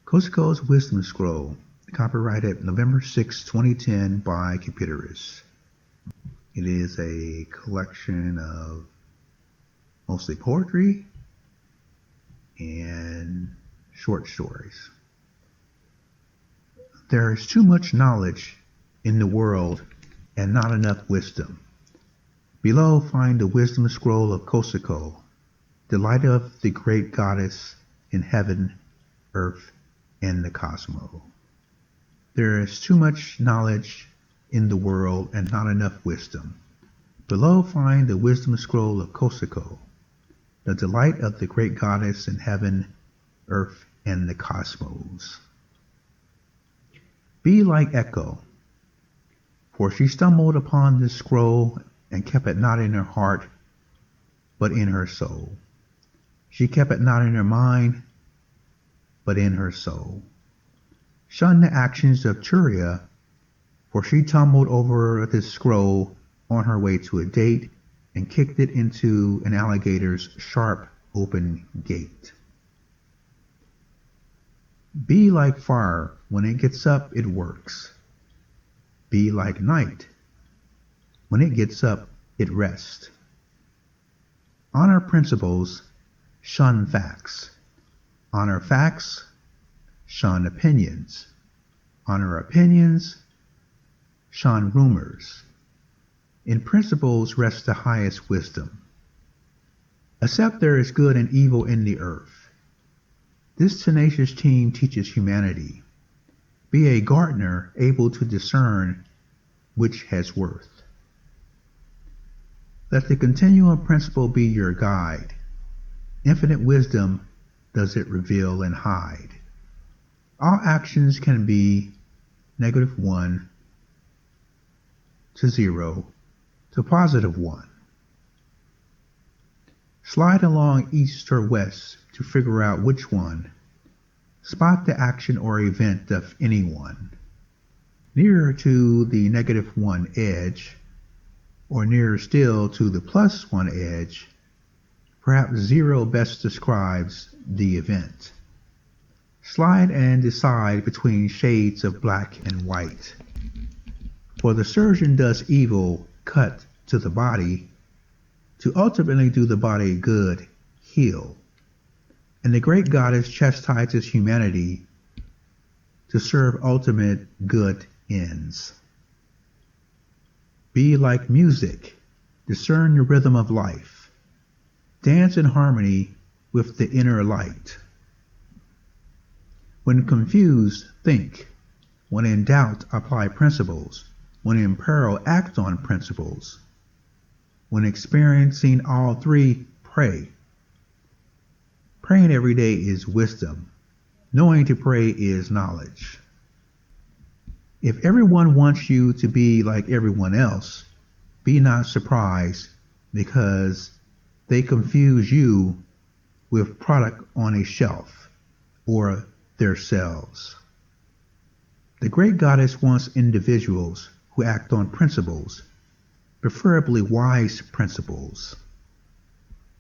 COSCO'S Wisdom Scroll, copyrighted November 6, 2010 by Cupideros. It is a collection of mostly poetry and short stories. There is too much knowledge in the world and not enough wisdom. Below find the wisdom scroll of Cosoco, the light of the great goddess in heaven, earth, and the cosmos. There is too much knowledge in the world and not enough wisdom. Below find the wisdom scroll of Cosoco, the delight of the great goddess in heaven, earth, and the cosmos. Be like Echo, for she stumbled upon this scroll and kept it not in her heart, but in her soul. She kept it not in her mind, but in her soul. Shun the actions of Turia, for she tumbled over this scroll on her way to a date and kicked it into an alligator's sharp open gate. Be like fire, when it gets up it works. Be like night, when it gets up it rests. Honor principles, shun facts. Honor facts, shun opinions. Honor opinions, shun rumors. In principles rests the highest wisdom. Accept there is good and evil in the earth. This tenacious team teaches humanity. Be a gardener able to discern which has worth. Let the continuum principle be your guide. Infinite wisdom does it reveal and hide. All actions can be -1 to 0 to +1. Slide along east or west to figure out which one. Spot the action or event of anyone. Nearer to the -1 edge, or nearer still to the +1 edge, perhaps 0 best describes the event. Slide and decide between shades of black and white. For the surgeon does evil, cut to the body, to ultimately do the body good, heal. And the great goddess chastises humanity to serve ultimate good ends. Be like music, discern the rhythm of life. Dance in harmony with the inner light. When confused, think. When in doubt, apply principles. When in peril, act on principles. When experiencing all three, pray. Praying every day is wisdom. Knowing to pray is knowledge. If everyone wants you to be like everyone else, be not surprised because they confuse you with product on a shelf or their selves. The great goddess wants individuals who act on principles, preferably wise principles.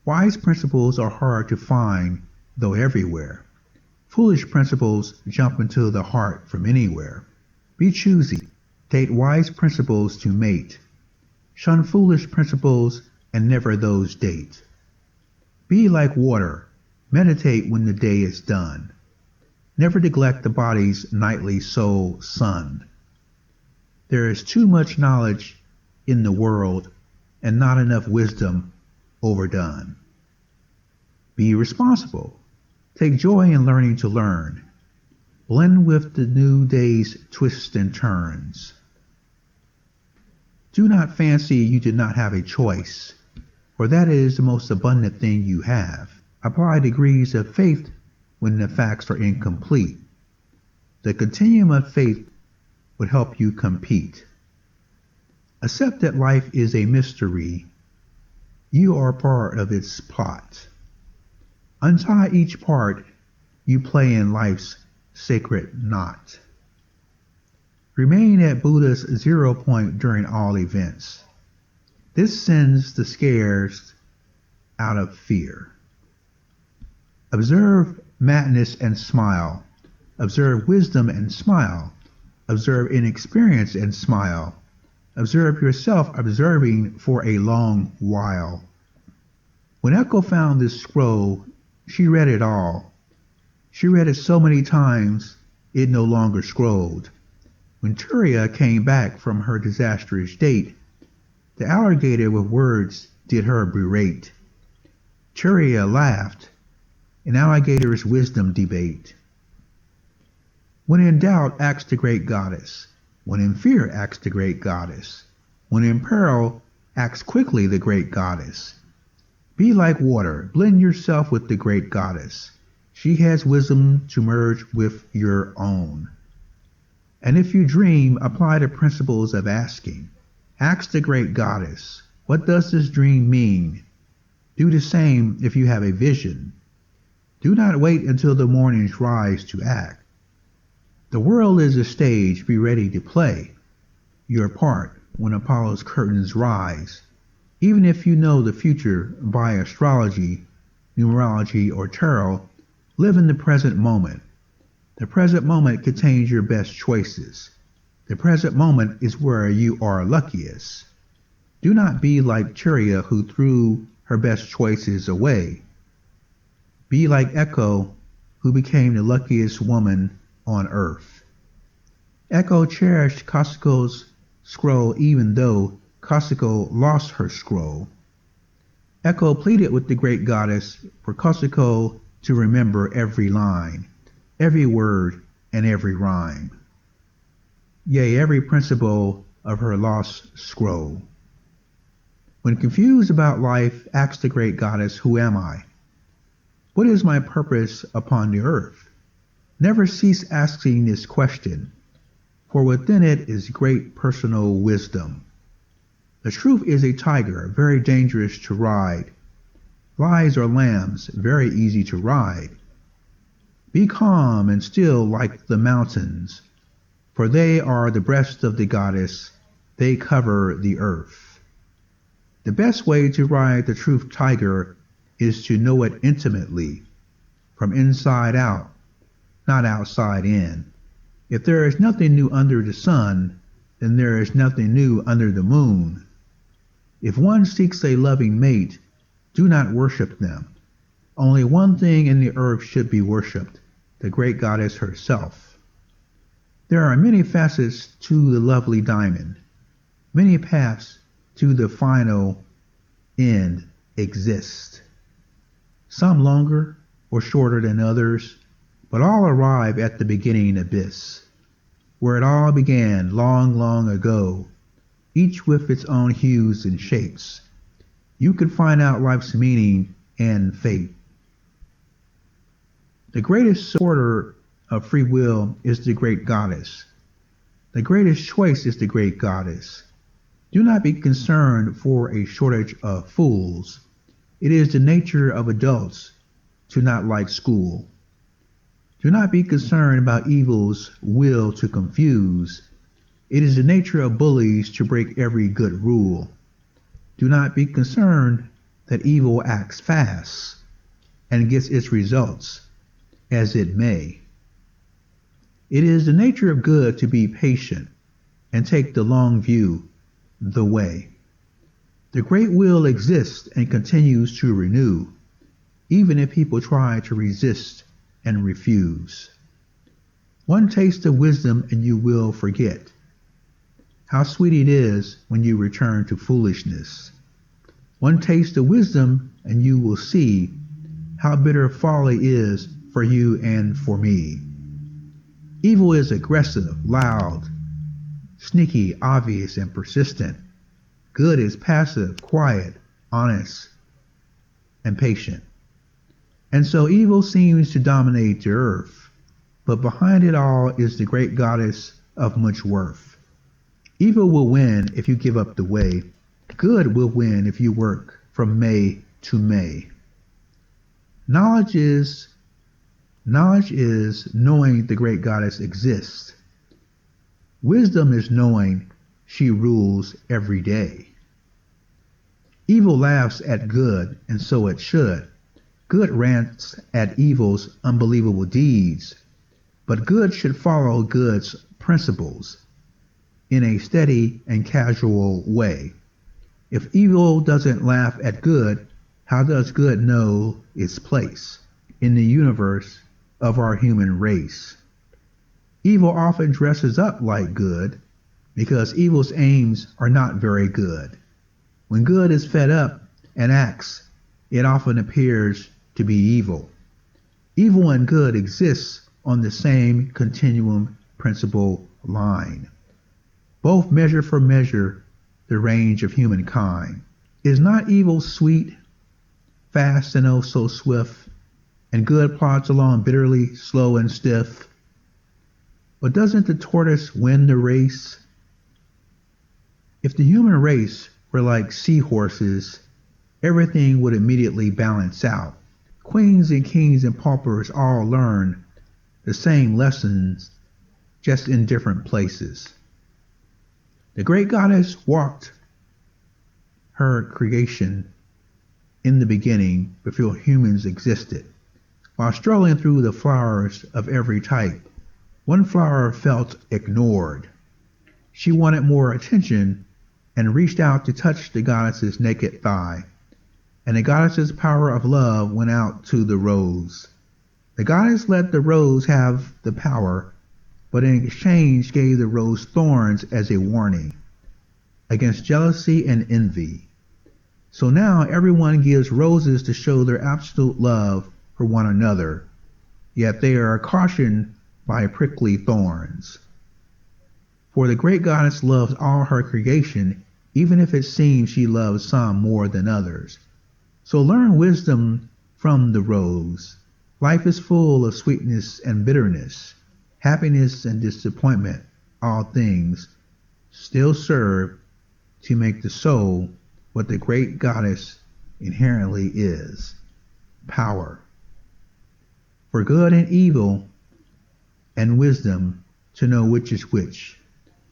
Wise principles are hard to find, though everywhere. Foolish principles jump into the heart from anywhere. Be choosy. Date wise principles to mate. Shun foolish principles and never those date. Be like water. Meditate when the day is done. Never neglect the body's nightly soul sun. There is too much knowledge in the world and not enough wisdom overdone. Be responsible. Take joy in learning to learn. Blend with the new day's twists and turns. Do not fancy you did not have a choice, for that is the most abundant thing you have. Apply degrees of faith when the facts are incomplete. The continuum of faith would help you compete. Accept that life is a mystery. You are part of its plot. Untie each part you play in life's sacred knot. Remain at Buddha's 0 point during all events. This sends the scares out of fear. Observe madness and smile. Observe wisdom and smile. Observe inexperience and smile. Observe yourself observing for a long while. When Echo found this scroll, she read it all. She read it so many times, it no longer scrolled. When Turia came back from her disastrous date, the alligator with words did her berate. Turia laughed, an alligator's wisdom debate. When in doubt, ask the great goddess. When in fear, ask the great goddess. When in peril, ask quickly the great goddess. Be like water, blend yourself with the great goddess. She has wisdom to merge with your own. And if you dream, apply the principles of asking. Ask the great goddess, what does this dream mean? Do the same if you have a vision. Do not wait until the mornings rise to act. The world is a stage, be ready to play your part when Apollo's curtains rise. Even if you know the future by astrology, numerology, or tarot, live in the present moment. The present moment contains your best choices. The present moment is where you are luckiest. Do not be like Turia, who threw her best choices away. Be like Echo, who became the luckiest woman on earth. Echo cherished COSCO'S scroll even though Cosoco lost her scroll. Echo pleaded with the great goddess for Cosoco to remember every line, every word, and every rhyme. Yea, every principle of her lost scroll. When confused about life, ask the great goddess, who am I? What is my purpose upon the earth? Never cease asking this question, for within it is great personal wisdom. The truth is a tiger, very dangerous to ride. Lies are lambs, very easy to ride. Be calm and still like the mountains, for they are the breast of the goddess, they cover the earth. The best way to ride the truth tiger is to know it intimately, from inside out, not outside in. If there is nothing new under the sun, then there is nothing new under the moon. If one seeks a loving mate, do not worship them. Only one thing in the earth should be worshipped, the great goddess herself. There are many facets to the lovely diamond. Many paths to the final end exist. Some longer or shorter than others, but all arrive at the beginning abyss, where it all began long, long ago, each with its own hues and shapes. You can find out life's meaning and fate. The greatest supporter of free will is the great goddess. The greatest choice is the great goddess. Do not be concerned for a shortage of fools. It is the nature of adults to not like school. Do not be concerned about evil's will to confuse. It is the nature of bullies to break every good rule. Do not be concerned that evil acts fast and gets its results as it may. It is the nature of good to be patient and take the long view, the way. The great will exists and continues to renew, even if people try to resist and refuse. One taste of wisdom and you will forget how sweet it is when you return to foolishness. One taste of wisdom and you will see how bitter folly is for you and for me. Evil is aggressive, loud, sneaky, obvious, and persistent. Good is passive, quiet, honest, and patient. And so evil seems to dominate the earth, but behind it all is the great goddess of much worth. Evil will win if you give up the way. Good will win if you work from May to May. Knowledge is knowing the great goddess exists. Wisdom is knowing she rules every day. Evil laughs at good, and so it should. Good rants at evil's unbelievable deeds. But good should follow good's principles in a steady and casual way. If evil doesn't laugh at good, how does good know its place in the universe of our human race? Evil often dresses up like good because evil's aims are not very good. When good is fed up and acts, it often appears to be evil. Evil and good exists on the same continuum principle line. Both measure for measure the range of humankind. Is not evil sweet, fast and oh so swift, and good plods along bitterly slow and stiff? But doesn't the tortoise win the race? If the human race were like seahorses, everything would immediately balance out. Queens and kings and paupers all learn the same lessons, just in different places. The great goddess walked her creation in the beginning before humans existed. While strolling through the flowers of every type, one flower felt ignored. She wanted more attention and reached out to touch the goddess's naked thigh, and the goddess's power of love went out to the rose. The goddess let the rose have the power, but in exchange gave the rose thorns as a warning against jealousy and envy. So now everyone gives roses to show their absolute love for one another, yet they are cautioned by prickly thorns. For the great goddess loves all her creation, even if it seems she loves some more than others. So learn wisdom from the rose. Life is full of sweetness and bitterness, happiness and disappointment. All things still serve to make the soul what the great goddess inherently is: power. For good and evil and wisdom to know which is which.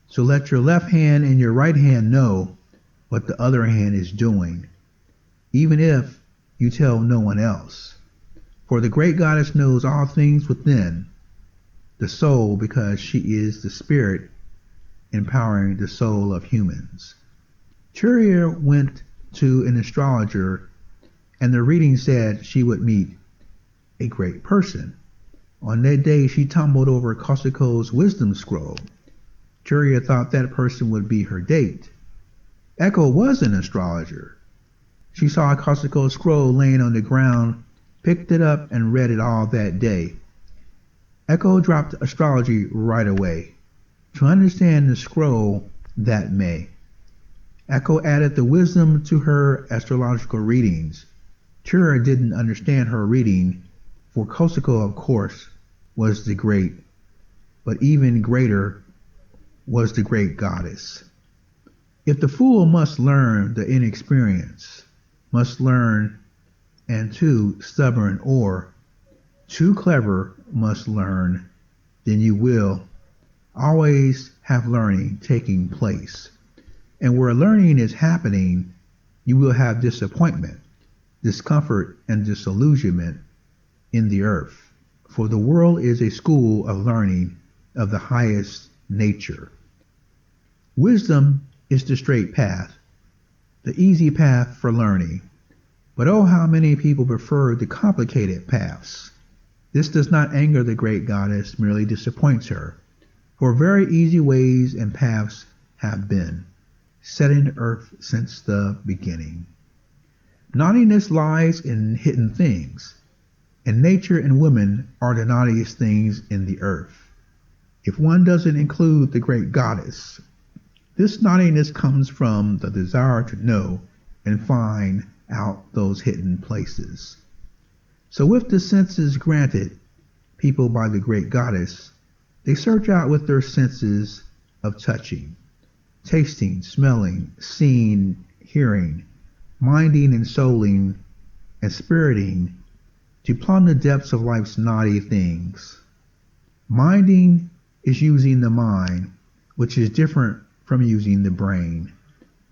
So let your left hand and your right hand know what the other hand is doing, even if you tell no one else. For the great goddess knows all things within the soul, because she is the spirit empowering the soul of humans. Turia went to an astrologer, and the reading said she would meet a great person. On that day, she tumbled over COSCO'S wisdom scroll. Turia thought that person would be her date. Echo was an astrologer. She saw COSCO'S scroll laying on the ground, picked it up, and read it all that day. Echo dropped astrology right away to understand the scroll that May. Echo added the wisdom to her astrological readings. Turia didn't understand her reading, for Cosoco, of course, was the great, but even greater was the great goddess. If the fool must learn, the inexperienced must learn, and too stubborn or too clever must learn, then you will always have learning taking place. And where learning is happening, you will have disappointment, discomfort, and disillusionment in the earth. For the world is a school of learning of the highest nature. Wisdom is the straight path, the easy path for learning. But oh, how many people prefer the complicated paths. This does not anger the great goddess, merely disappoints her. For very easy ways and paths have been set in earth since the beginning. Naughtiness lies in hidden things, and nature and women are the naughtiest things in the earth. If one doesn't include the great goddess, this naughtiness comes from the desire to know and find out those hidden places. So with the senses granted people by the great goddess, they search out with their senses of touching, tasting, smelling, seeing, hearing, minding and souling, and spiriting to plumb the depths of life's naughty things. Minding is using the mind, which is different from using the brain.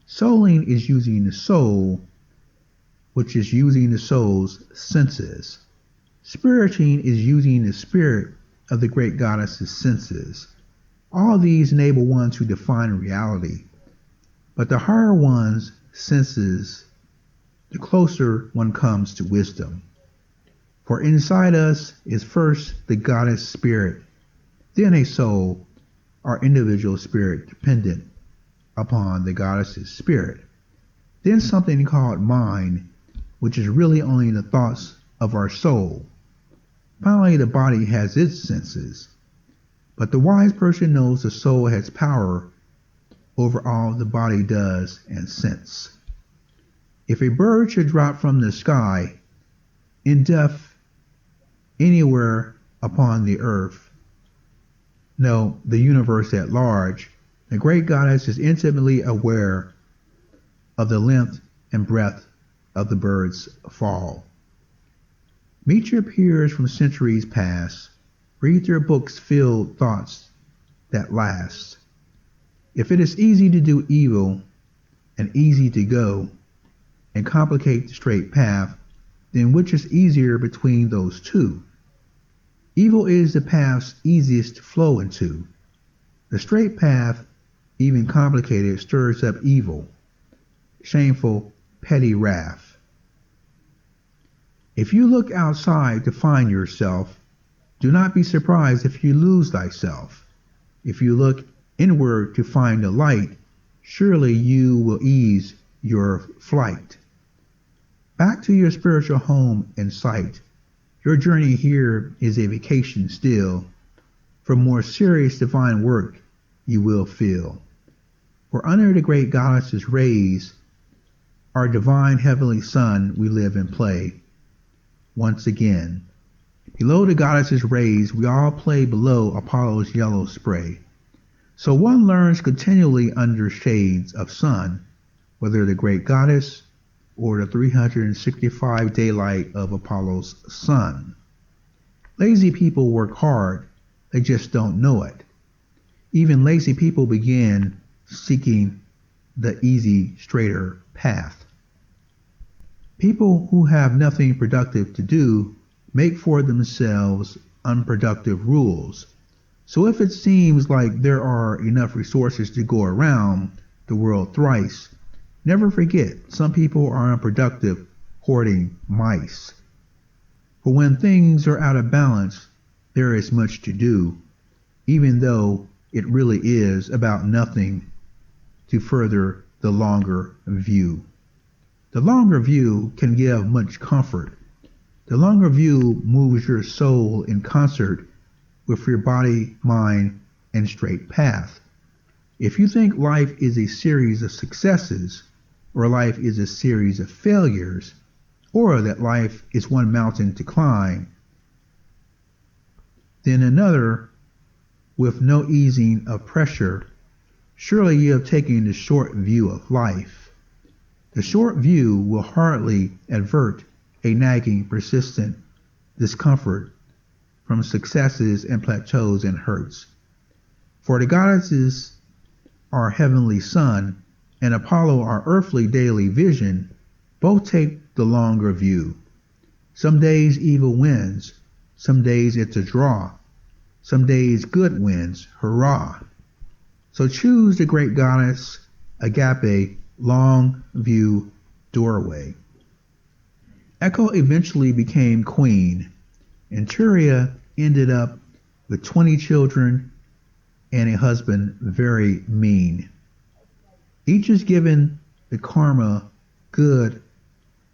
Souling is using the soul, which is using the soul's senses. Spiriting is using the spirit, of the great goddess's senses. All these enable one to define reality, but the higher one's senses, the closer one comes to wisdom. For inside us is first the goddess spirit, then a soul, our individual spirit dependent upon the goddess's spirit, then something called mind, which is really only the thoughts of our soul. Finally, the body has its senses, but the wise person knows the soul has power over all the body does and sense. If a bird should drop from the sky in death anywhere upon the earth, no, the universe at large, the great goddess is intimately aware of the length and breadth of the bird's fall. Meet your peers from centuries past. Read their books filled thoughts that last. If it is easy to do evil and easy to go and complicate the straight path, then which is easier between those two? Evil is the path's easiest to flow into. The straight path, even complicated, stirs up evil, shameful, petty wrath. If you look outside to find yourself, do not be surprised if you lose thyself. If you look inward to find the light, surely you will ease your flight. Back to your spiritual home and sight. Your journey here is a vacation still. For more serious divine work you will feel. For under the great goddess's rays, our divine heavenly sun, we live and play. Once again, below the goddess's rays, we all play below Apollo's yellow spray. So one learns continually under shades of sun, whether the great goddess or the 365 daylight of Apollo's sun. Lazy people work hard, they just don't know it. Even lazy people begin seeking the easy, straighter path. People who have nothing productive to do make for themselves unproductive rules. So if it seems like there are enough resources to go around the world thrice, never forget some people are unproductive hoarding mice. For when things are out of balance, there is much to do, even though it really is about nothing to further the longer view. The longer view can give much comfort. The longer view moves your soul in concert with your body, mind, and straight path. If you think life is a series of successes, or life is a series of failures, or that life is one mountain to climb, then another with no easing of pressure, surely you have taken the short view of life. The short view will hardly avert a nagging, persistent discomfort from successes and plateaus and hurts. For the goddesses, our heavenly sun, and Apollo, our earthly daily vision, both take the longer view. Some days evil wins, some days it's a draw, some days good wins, hurrah. So choose the great goddess, Agape, long view doorway. Echo eventually became queen, and Turia ended up with 20 children and a husband very mean. Each is given the karma, good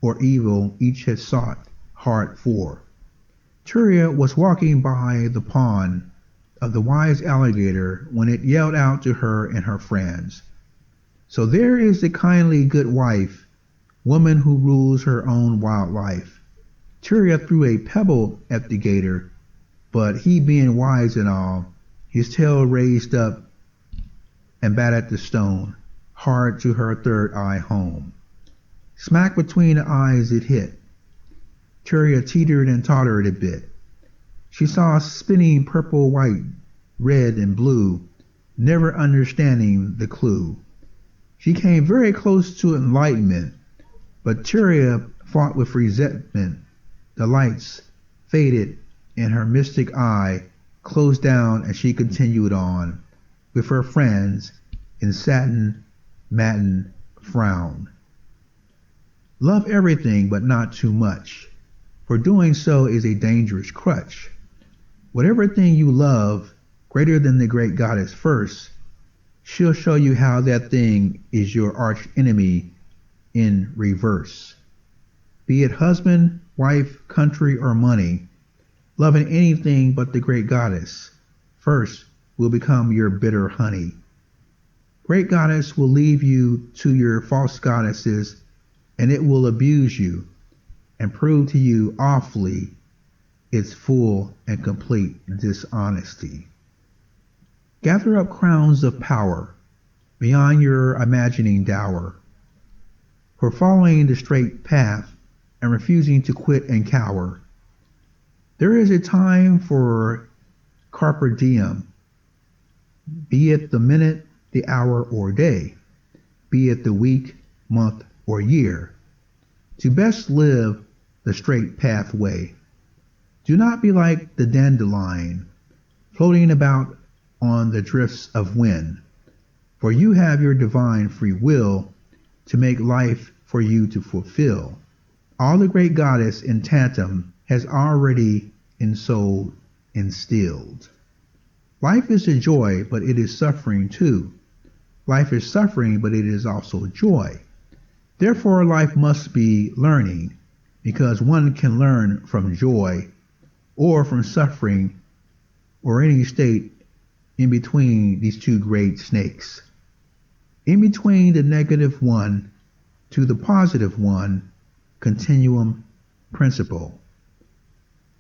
or evil, each has sought hard for. Turia was walking by the pond of the wise alligator when it yelled out to her and her friends, "So there is the kindly good wife, woman who rules her own wildlife." Turia threw a pebble at the gator, but he being wise and all, his tail raised up and batted the stone hard to her third eye home. Smack between the eyes it hit. Turia teetered and tottered a bit. She saw spinning purple, white, red, and blue, never understanding the clue. She came very close to enlightenment, but Turia fought with resentment. The lights faded in her mystic eye closed down and she continued on with her friends in satin, matin, frown. Love everything but not too much, for doing so is a dangerous crutch. Whatever thing you love greater than the great goddess first, she'll show you how that thing is your arch enemy in reverse. Be it husband, wife, country, or money, loving anything but the great goddess first will become your bitter honey. Great goddess will leave you to your false goddesses, and it will abuse you and prove to you awfully its full and complete dishonesty. Gather up crowns of power beyond your imagining dower, for following the straight path and refusing to quit and cower. There is a time for carpe diem, be it the minute, the hour, or day, be it the week, month, or year, to best live the straight pathway. Do not be like the dandelion, floating about on the drifts of wind, for you have your divine free will to make life for you to fulfill. All the great goddess in tantum has already in soul instilled. Life is a joy, but it is suffering too. Life is suffering, but it is also joy. Therefore, life must be learning, because one can learn from joy or from suffering or any state in between these two great snakes. In between the negative one to the positive one, continuum principle.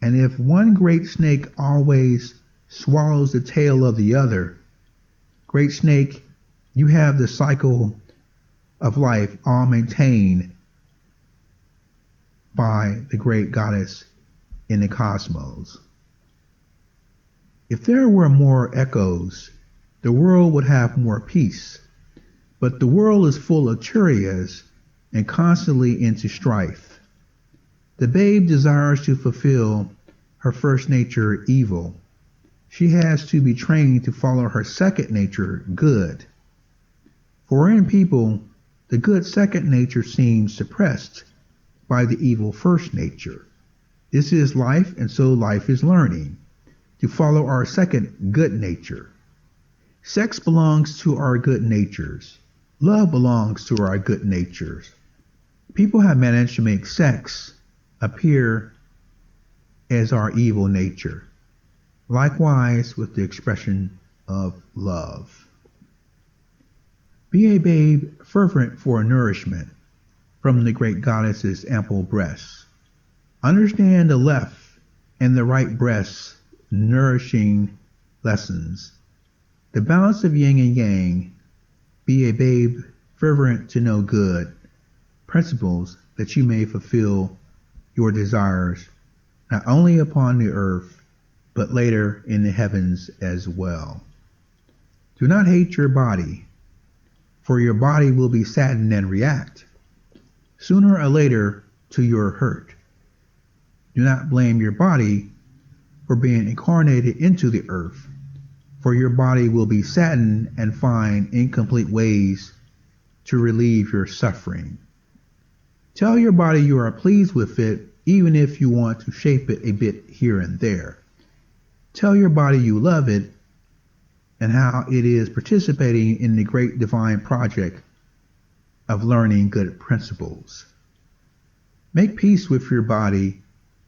And if one great snake always swallows the tail of the other, great snake, you have the cycle of life all maintained by the great goddess in the cosmos. If there were more echoes, the world would have more peace. But the world is full of Turias and constantly into strife. The babe desires to fulfill her first nature, evil. She has to be trained to follow her second nature, good. For in people, the good second nature seems suppressed by the evil first nature. This is life, and so life is learning to follow our second good nature. Sex belongs to our good natures. Love belongs to our good natures. People have managed to make sex appear as our evil nature. Likewise with the expression of love. Be a babe fervent for nourishment from the great goddess's ample breasts. Understand the left and the right breast's nourishing lessons. The balance of yin and yang. Be a babe fervent to know good principles that you may fulfill your desires not only upon the earth but later in the heavens as well. Do not hate your body, for your body will be saddened and react sooner or later to your hurt. Do not blame your body for being incarnated into the earth, for your body will be saddened and find incomplete ways to relieve your suffering. Tell your body you are pleased with it, even if you want to shape it a bit here and there. Tell your body you love it and how it is participating in the great divine project of learning good principles. Make peace with your body,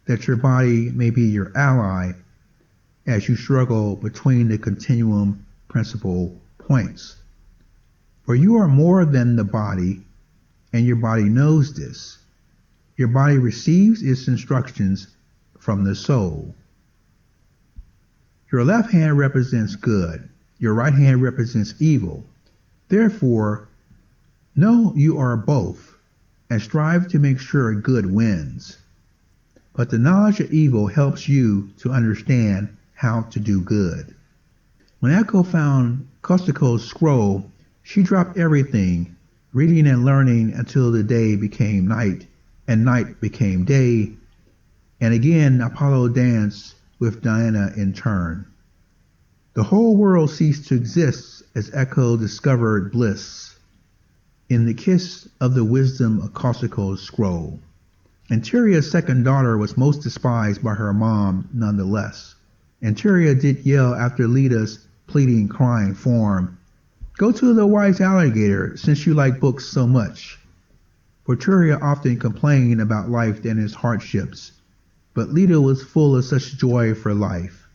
that your body may be your ally as you struggle between the continuum principle points. For you are more than the body, and your body knows this. Your body receives its instructions from the soul. Your left hand represents good. Your right hand represents evil. Therefore, know you are both, and strive to make sure good wins. But the knowledge of evil helps you to understand how to do good. When Echo found COSCO'S scroll, she dropped everything, reading and learning until the day became night, and night became day, and again Apollo danced with Diana in turn. The whole world ceased to exist as Echo discovered bliss in the kiss of the wisdom of COSCO'S scroll. And Turia's second daughter was most despised by her mom nonetheless. And Turia did yell after Lita's pleading, crying form, "Go to the wise alligator, since you like books so much." For Turia often complained about life and its hardships, but Lita was full of such joy for life.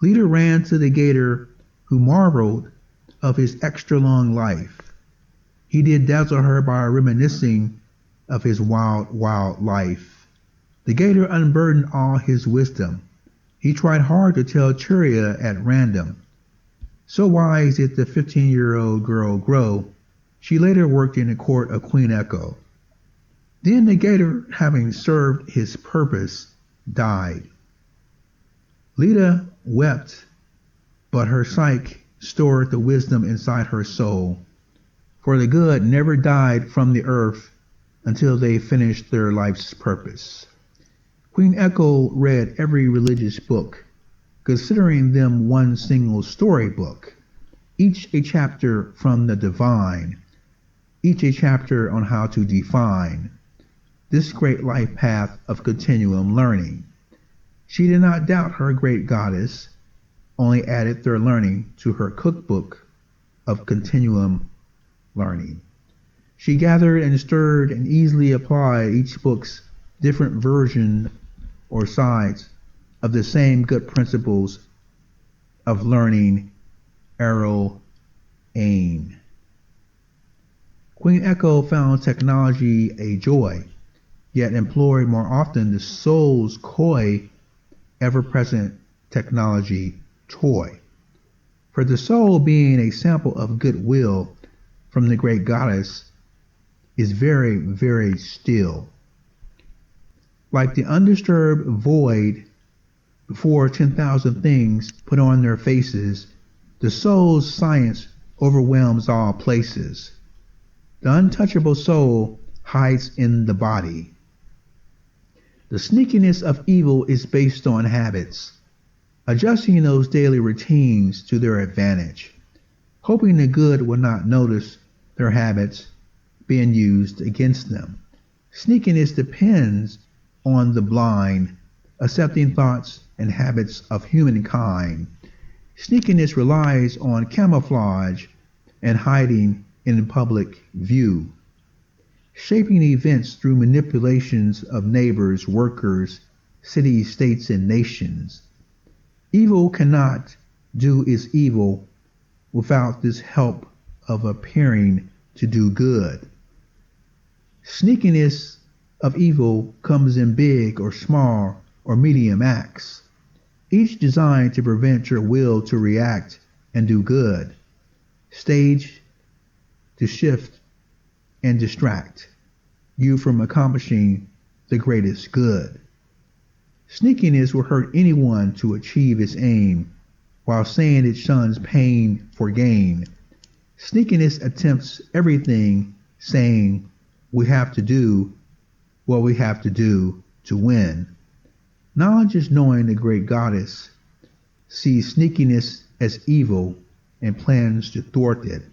Lita ran to the gator, who marveled of his extra long life. He did dazzle her by reminiscing of his wild, wild life. The gator unburdened all his wisdom. He tried hard to tell Turia at random. So wise did the 15-year-old girl grow, she later worked in the court of Queen Echo. Then the gator, having served his purpose, died. Lita wept, but her psyche stored the wisdom inside her soul. For the good never died from the earth until they finished their life's purpose. Queen Echo read every religious book, considering them one single storybook, each a chapter from the divine, each a chapter on how to define this great life path of continuum learning. She did not doubt her great goddess, only added their learning to her cookbook of continuum learning. She gathered and stirred and easily applied each book's different version or sides of the same good principles of learning, arrow, aim. Queen Echo found technology a joy, yet employed more often the soul's coy, ever-present technology toy. For the soul, being a sample of goodwill from the great goddess, is very, very still. Like the undisturbed void before 10,000 things put on their faces, the soul's science overwhelms all places. The untouchable soul hides in the body. The sneakiness of evil is based on habits, adjusting those daily routines to their advantage, hoping the good will not notice their habits being used against them. Sneakiness depends on the blind, accepting thoughts and habits of humankind. Sneakiness relies on camouflage and hiding in public view, shaping events through manipulations of neighbors, workers, cities, states, and nations. Evil cannot do its evil without this help of appearing to do good. Sneakiness of evil comes in big or small or medium acts, each designed to prevent your will to react and do good, stage to shift and distract you from accomplishing the greatest good. Sneakiness will hurt anyone to achieve its aim, while saying it shuns pain for gain. Sneakiness attempts everything, saying we have to do what we have to do to win. Knowledge is knowing the great goddess, sees sneakiness as evil and plans to thwart it.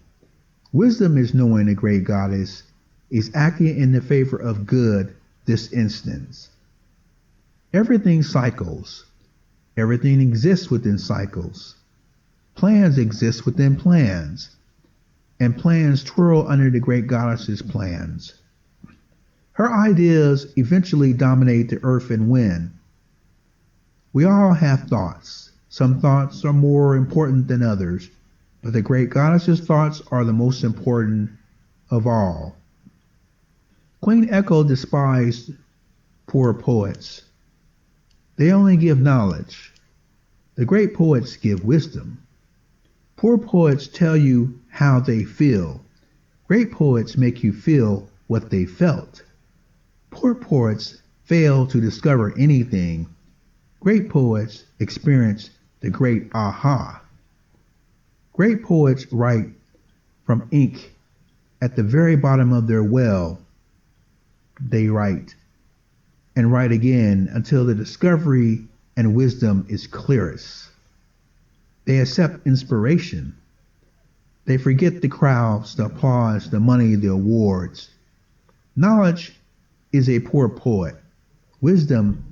Wisdom is knowing the great goddess, is acting in the favor of good this instance. Everything cycles. Everything exists within cycles. Plans exist within plans, and plans twirl under the great goddess's plans. Her ideas eventually dominate the earth and win. We all have thoughts. Some thoughts are more important than others, but the great goddess's thoughts are the most important of all. Queen Echo despised poor poets. They only give knowledge. The great poets give wisdom. Poor poets tell you how they feel. Great poets make you feel what they felt. Poor poets fail to discover anything. Great poets experience the great aha. Great poets write from ink at the very bottom of their well. They write and write again until the discovery and wisdom is clearest. They accept inspiration. They forget the crowds, the applause, the money, the awards. Knowledge is a poor poet. Wisdom,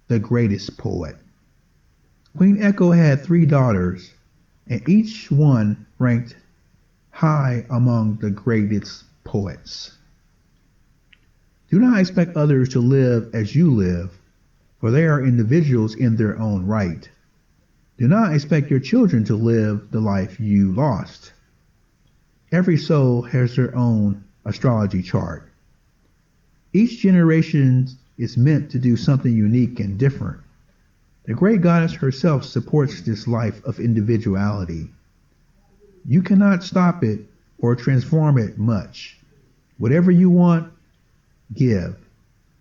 the greatest poet. Queen Echo had 3 daughters, and each one ranked high among the greatest poets. Do not expect others to live as you live, for they are individuals in their own right. Do not expect your children to live the life you lost. Every soul has their own astrology chart. Each generation is meant to do something unique and different. The great goddess herself supports this life of individuality. You cannot stop it or transform it much. Whatever you want, give.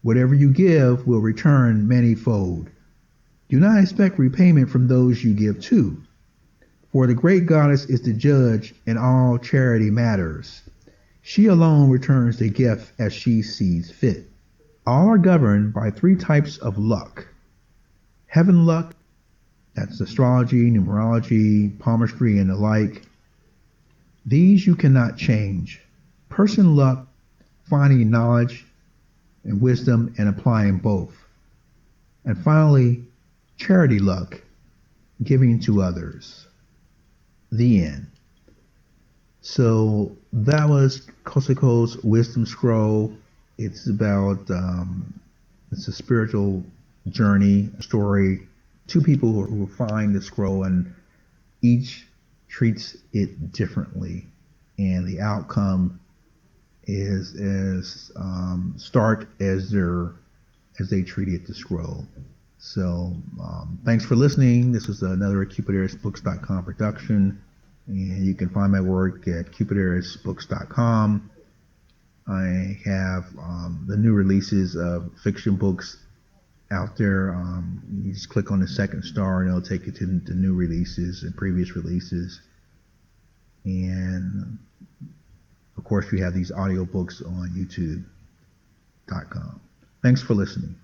Whatever you give will return manyfold. Do not expect repayment from those you give to, for the great goddess is the judge and all charity matters. She alone returns the gift as she sees fit. All are governed by 3 types of luck. Heaven luck, that's astrology, numerology, palmistry, and the like. These you cannot change. Person luck, finding knowledge and wisdom and applying both. And finally, charity luck, giving to others. The end. So that was Cosoco's Wisdom Scroll. It's about, it's a spiritual journey, story. 2 people who find the scroll, and each treats it differently. And the outcome is as stark as they treated the scroll. So thanks for listening. This was another Cupiderosbooks.com production, and you can find my work at Cupiderosbooks.com. I have the new releases of fiction books out there. You just click on the second star and it'll take you to the new releases and previous releases. And of course, we have these audiobooks on YouTube.com. Thanks for listening.